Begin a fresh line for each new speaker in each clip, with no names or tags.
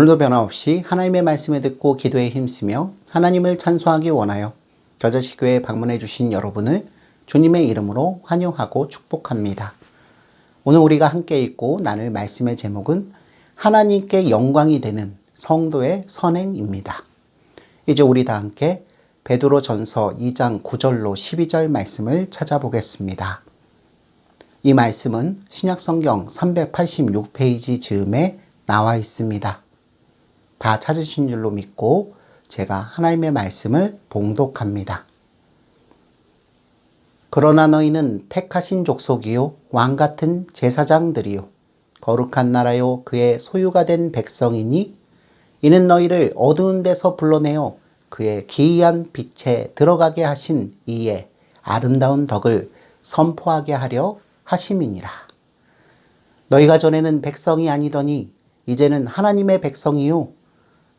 오늘도 변함없이 하나님의 말씀을 듣고 기도에 힘쓰며 하나님을 찬송하기 원하여 겨자씨 교회에 방문해 주신 여러분을 주님의 이름으로 환영하고 축복합니다. 오늘 우리가 함께 읽고 나눌 말씀의 제목은 하나님께 영광이 되는 성도의 선행입니다. 이제 우리 다 함께 베드로전서 2장 9절로 12절 말씀을 찾아보겠습니다. 이 말씀은 신약성경 386페이지 즈음에 나와 있습니다. 다 찾으신 줄로 믿고 제가 하나님의 말씀을 봉독합니다. 그러나 너희는 택하신 족속이요 왕같은 제사장들이요 거룩한 나라요 그의 소유가 된 백성이니 이는 너희를 어두운 데서 불러내어 그의 기이한 빛에 들어가게 하신 이의 아름다운 덕을 선포하게 하려 하심이니라. 너희가 전에는 백성이 아니더니 이제는 하나님의 백성이요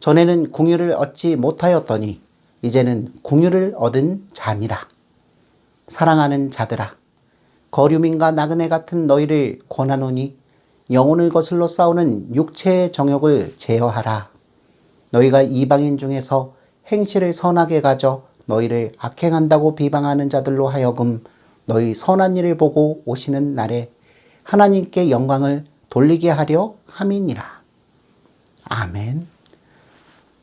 전에는 궁유를 얻지 못하였더니 이제는 궁유를 얻은 자니라. 사랑하는 자들아, 거류민과 나그네 같은 너희를 권하노니 영혼을 거슬러 싸우는 육체의 정욕을 제어하라. 너희가 이방인 중에서 행실을 선하게 가져 너희를 악행한다고 비방하는 자들로 하여금 너희 선한 일을 보고 오시는 날에 하나님께 영광을 돌리게 하려 함이니라. 아멘.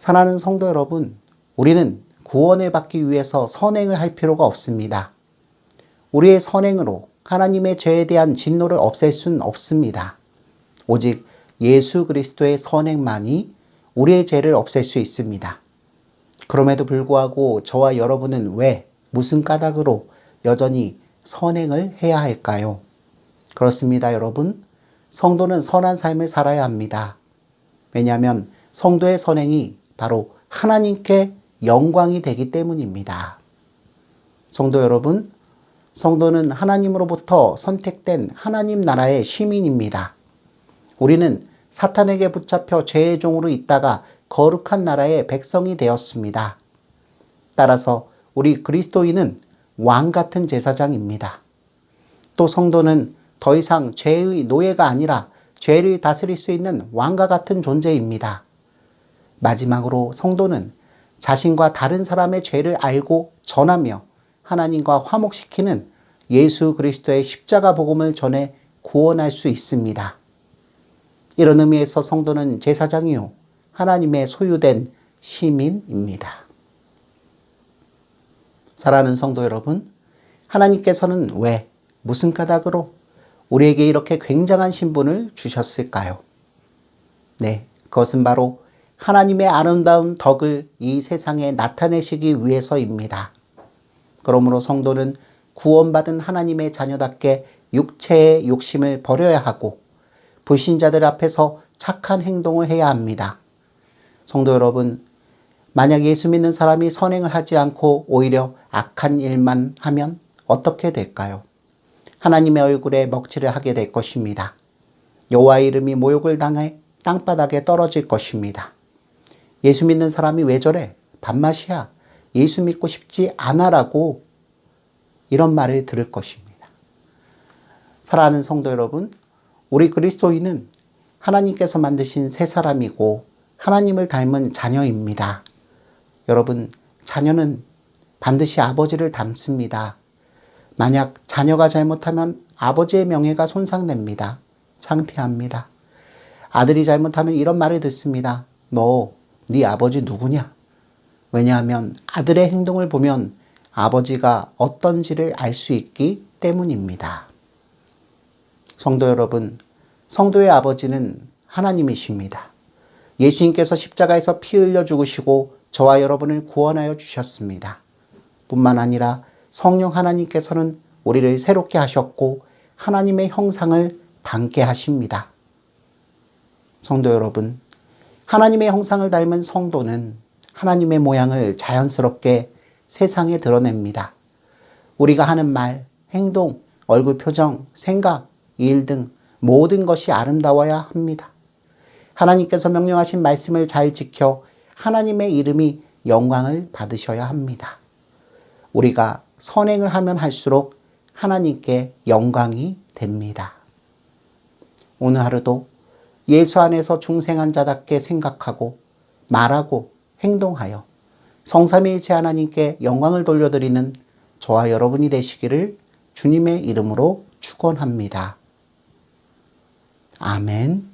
사랑하는 성도 여러분, 우리는 구원을 받기 위해서 선행을 할 필요가 없습니다. 우리의 선행으로 하나님의 죄에 대한 진노를 없앨 수는 없습니다. 오직 예수 그리스도의 선행만이 우리의 죄를 없앨 수 있습니다. 그럼에도 불구하고 저와 여러분은 왜, 무슨 까닭으로 여전히 선행을 해야 할까요? 그렇습니다, 여러분. 성도는 선한 삶을 살아야 합니다. 왜냐하면 성도의 선행이 바로 하나님께 영광이 되기 때문입니다. 성도 여러분, 성도는 하나님으로부터 선택된 하나님 나라의 시민입니다. 우리는 사탄에게 붙잡혀 죄의 종으로 있다가 거룩한 나라의 백성이 되었습니다. 따라서 우리 그리스도인은 왕 같은 제사장입니다. 또 성도는 더 이상 죄의 노예가 아니라 죄를 다스릴 수 있는 왕과 같은 존재입니다. 마지막으로 성도는 자신과 다른 사람의 죄를 알고 전하며 하나님과 화목시키는 예수 그리스도의 십자가 복음을 전해 구원할 수 있습니다. 이런 의미에서 성도는 제사장이요 하나님의 소유된 시민입니다. 사랑하는 성도 여러분, 하나님께서는 왜, 무슨 까닭으로 우리에게 이렇게 굉장한 신분을 주셨을까요? 네, 그것은 바로 하나님의 아름다운 덕을 이 세상에 나타내시기 위해서입니다. 그러므로 성도는 구원받은 하나님의 자녀답게 육체의 욕심을 버려야 하고 불신자들 앞에서 착한 행동을 해야 합니다. 성도 여러분, 만약 예수 믿는 사람이 선행을 하지 않고 오히려 악한 일만 하면 어떻게 될까요? 하나님의 얼굴에 먹칠을 하게 될 것입니다. 여호와의 이름이 모욕을 당해 땅바닥에 떨어질 것입니다. 예수 믿는 사람이 왜 저래? 밥맛이야. 예수 믿고 싶지 않아라고 이런 말을 들을 것입니다. 사랑하는 성도 여러분, 우리 그리스도인은 하나님께서 만드신 새 사람이고 하나님을 닮은 자녀입니다. 여러분, 자녀는 반드시 아버지를 닮습니다. 만약 자녀가 잘못하면 아버지의 명예가 손상됩니다. 창피합니다. 아들이 잘못하면 이런 말을 듣습니다. 너, 네 아버지 누구냐? 왜냐하면 아들의 행동을 보면 아버지가 어떤지를 알 수 있기 때문입니다. 성도 여러분, 성도의 아버지는 하나님이십니다. 예수님께서 십자가에서 피 흘려 죽으시고 저와 여러분을 구원하여 주셨습니다. 뿐만 아니라 성령 하나님께서는 우리를 새롭게 하셨고 하나님의 형상을 닮게 하십니다. 성도 여러분, 하나님의 형상을 닮은 성도는 하나님의 모양을 자연스럽게 세상에 드러냅니다. 우리가 하는 말, 행동, 얼굴 표정, 생각, 일 등 모든 것이 아름다워야 합니다. 하나님께서 명령하신 말씀을 잘 지켜 하나님의 이름이 영광을 받으셔야 합니다. 우리가 선행을 하면 할수록 하나님께 영광이 됩니다. 오늘 하루도 예수 안에서 중생한 자답게 생각하고 말하고 행동하여 성삼위일체 하나님께 영광을 돌려드리는 저와 여러분이 되시기를 주님의 이름으로 축원합니다. 아멘.